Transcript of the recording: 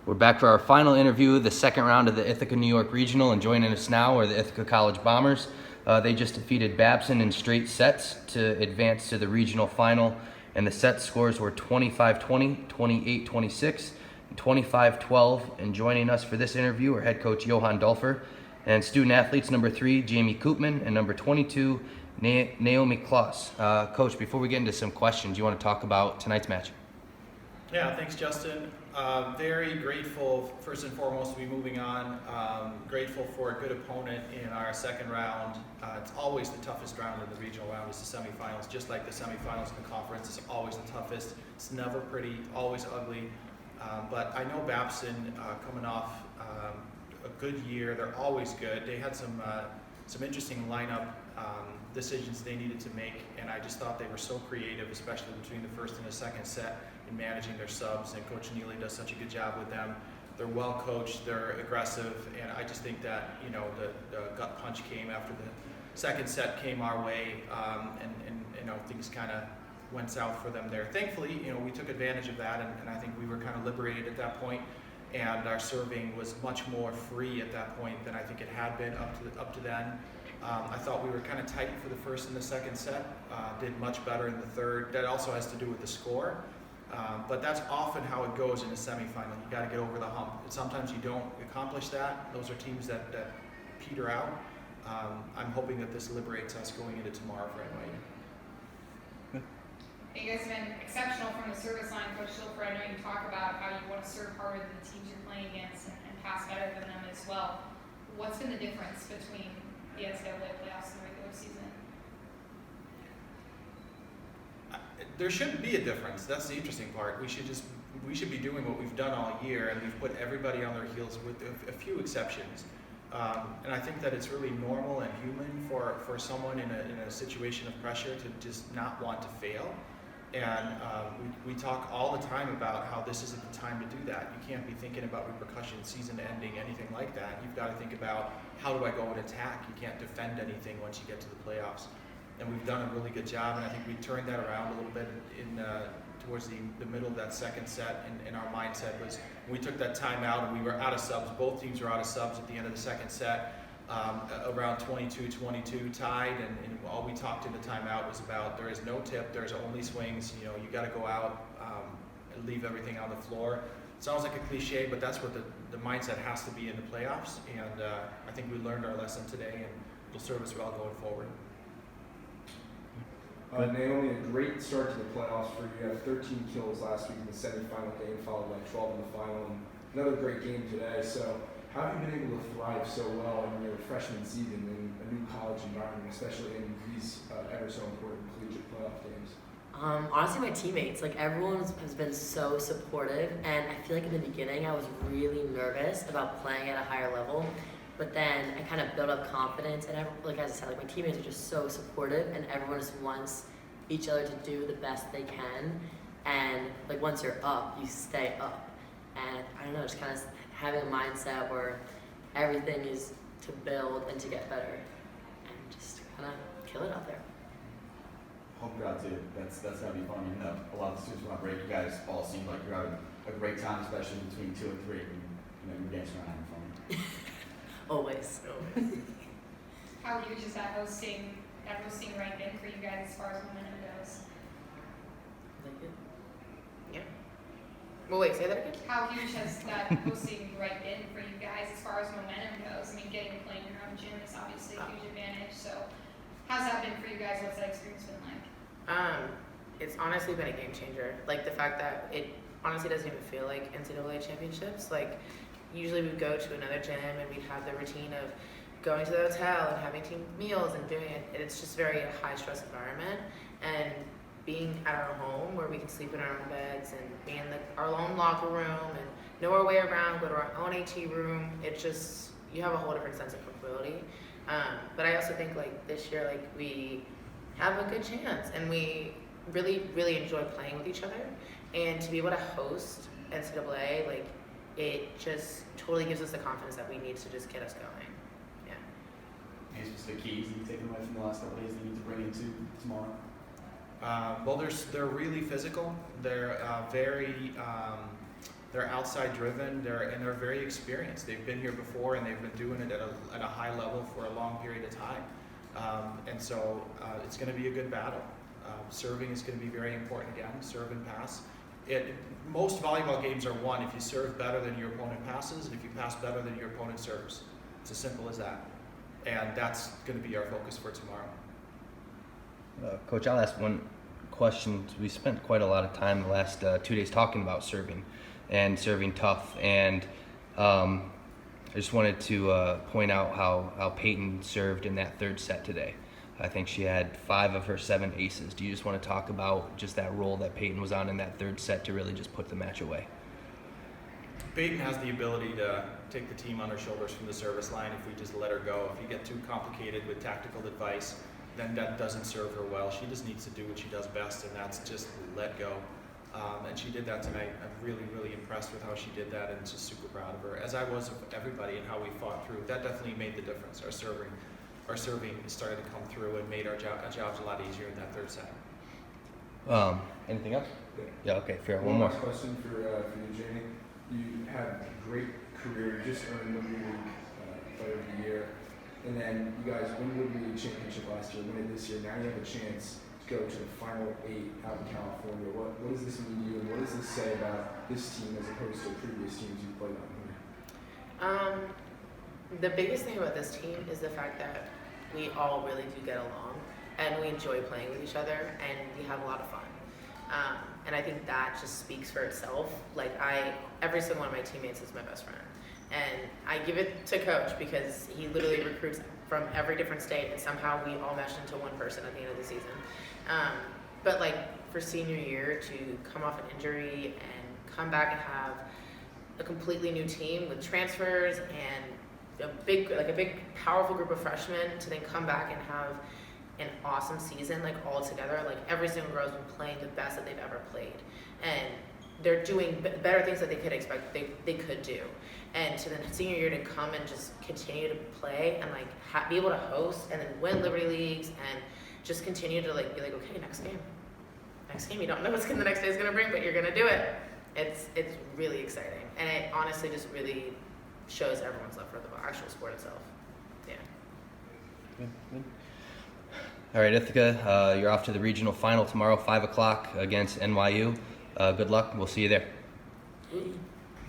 We're back for our final interview, the second round of the Ithaca New York Regional, and joining us now are the Ithaca College Bombers. They just defeated Babson in straight sets to advance to the regional final, and the set scores were 25-20, 28-26, and 25-12. And joining us for this interview are head coach Johan Dulfer and student athletes number 3, Jamie Koopman, and number 22, Naomi Kloss. Coach, before we get into some questions, you want to talk about tonight's match? Yeah, thanks, Justin. Very grateful, first and foremost, to be moving on. Grateful for a good opponent in our second round. It's always the toughest round in the regional round is the semifinals. Just like the semifinals in the conference, it's always the toughest. It's never pretty, always ugly. But I know Babson coming off a good year. They're always good. They had some interesting lineup decisions they needed to make, and I just thought they were so creative, especially between the first and the second set, in managing their subs, and Coach Neely does such a good job with them. They're well coached, they're aggressive, and I just think that, you know, the gut punch came after the second set came our way, and you know, things kind of went south for them there. Thankfully, you know, we took advantage of that, and I think we were kind of liberated at that point, and our serving was much more free at that point than I think it had been up to then. I thought we were kind of tight for the first and the second set, did much better in the third. That also has to do with the score. But that's often how it goes in a semifinal. You got to get over the hump. And sometimes you don't accomplish that. Those are teams that peter out. I'm hoping that this liberates us going into tomorrow for NYU. You guys have been exceptional from the service line, Coach Silver. I know you talk about how you want to serve harder than the teams you're playing against and pass better than them as well. What's been the difference between the NCAA playoffs and the regular season? There shouldn't be a difference. That's the interesting part. We should be doing what we've done all year, and we've put everybody on their heels with a few exceptions. And I think that it's really normal and human for someone in a situation of pressure to just not want to fail. And we talk all the time about how this isn't the time to do that. You can't be thinking about repercussions, season ending, anything like that. You've got to think about, how do I go and attack? You can't defend anything once you get to the playoffs. And we've done a really good job, and I think we turned that around a little bit towards the middle of that second set, and our mindset was, we took that time out and we were out of subs. Both teams were out of subs at the end of the second set, around 22-22 tied, and all we talked in the timeout was about, there is no tip, there's only swings. You know, you got to go out and leave everything on the floor. It sounds like a cliche, but that's what the mindset has to be in the playoffs, and I think we learned our lesson today, and it'll serve us well going forward. Naomi, a great start to the playoffs for you. You had 13 kills last week in the semifinal game, followed by 12 in the final, and another great game today. So how have you been able to thrive so well in your freshman season in a new college environment, especially in these ever so important collegiate playoff games? Honestly, my teammates, like everyone has been so supportive, and I feel like in the beginning I was really nervous about playing at a higher level. But then I kind of built up confidence, and like as I said, like my teammates are just so supportive, and everyone just wants each other to do the best they can. And like once you're up, you stay up. And I don't know, just kind of having a mindset where everything is to build and to get better, and just kind of kill it out there. Home crowd too. That's gonna be fun. You know, a lot of the students want to break. You guys all seem like you're having a great time, especially between 2 and 3. You know, you're dancing around having fun. Always. How huge is that hosting right in for you guys as far as momentum goes? Yeah. Well, wait, say that again? How huge has that hosting right been for you guys as far as momentum goes? I mean, getting to play in your own gym is obviously a huge advantage. So how's that been for you guys? What's that experience been like? It's honestly been a game changer. Like the fact that it honestly doesn't even feel like NCAA championships. Like usually we'd go to another gym and we'd have the routine of going to the hotel and having team meals and doing it. And it's just very high stress environment. And being at our home where we can sleep in our own beds and be in our own locker room and know our way around, go to our own AT room. It just, you have a whole different sense of comfortability. But I also think like this year, like we have a good chance and we really, really enjoy playing with each other. And to be able to host NCAA, like it just totally gives us the confidence that we need to just get us going. Yeah. Any specific keys that you've taken away from the last couple of days that you need to bring into tomorrow? Well, they're really physical. They're very They're outside driven, they're very experienced. They've been here before and they've been doing it at a high level for a long period of time. And so it's going to be a good battle. Serving is going to be very important again, serve and pass. Most volleyball games are won if you serve better than your opponent passes and if you pass better than your opponent serves. It's as simple as that. And that's going to be our focus for tomorrow. Coach, I'll ask one question. We spent quite a lot of time the last 2 days talking about serving and serving tough. And I just wanted to point out how Peyton served in that third set today. I think she had 5 of her 7 aces. Do you just want to talk about just that role that Peyton was on in that third set to really just put the match away? Peyton has the ability to take the team on her shoulders from the service line if we just let her go. If you get too complicated with tactical advice, then that doesn't serve her well. She just needs to do what she does best, and that's just let go. And she did that tonight. I'm really, really impressed with how she did that, and just super proud of her, as I was of everybody and how we fought through. That definitely made the difference. Our serving started to come through and made our jobs a lot easier in that third set. Anything else? Yeah. Yeah, okay, fair. One One more. last question for you, Jamie. You had a great career. You just earned the League Player of the Year. And then you guys won the League Championship last year, win it this year. Now you have a chance to go to the final 8 out in California. What does this mean to you, and what does this say about this team as opposed to previous teams you've played on here? The biggest thing about this team is the fact that we all really do get along, and we enjoy playing with each other, and we have a lot of fun. And I think that just speaks for itself. Like every single one of my teammates is my best friend. And I give it to Coach because he literally recruits from every different state, and somehow we all mesh into one person at the end of the season. But like for senior year, to come off an injury and come back and have a completely new team with transfers and a big powerful group of freshmen, to then come back and have an awesome season, like all together. Like every single girl's been playing the best that they've ever played, and they're doing better things that they could expect they could do. And to the senior year to come and just continue to play and like be able to host and then win Liberty Leagues and just continue to like be like, okay, next game, you don't know what the next day is gonna bring, but you're gonna do it. It's really exciting, and it honestly just really shows everyone's love for the actual sport itself. Yeah. Good. All right, Ithaca, you're off to the regional final tomorrow, 5 o'clock against NYU. Good luck. We'll see you there.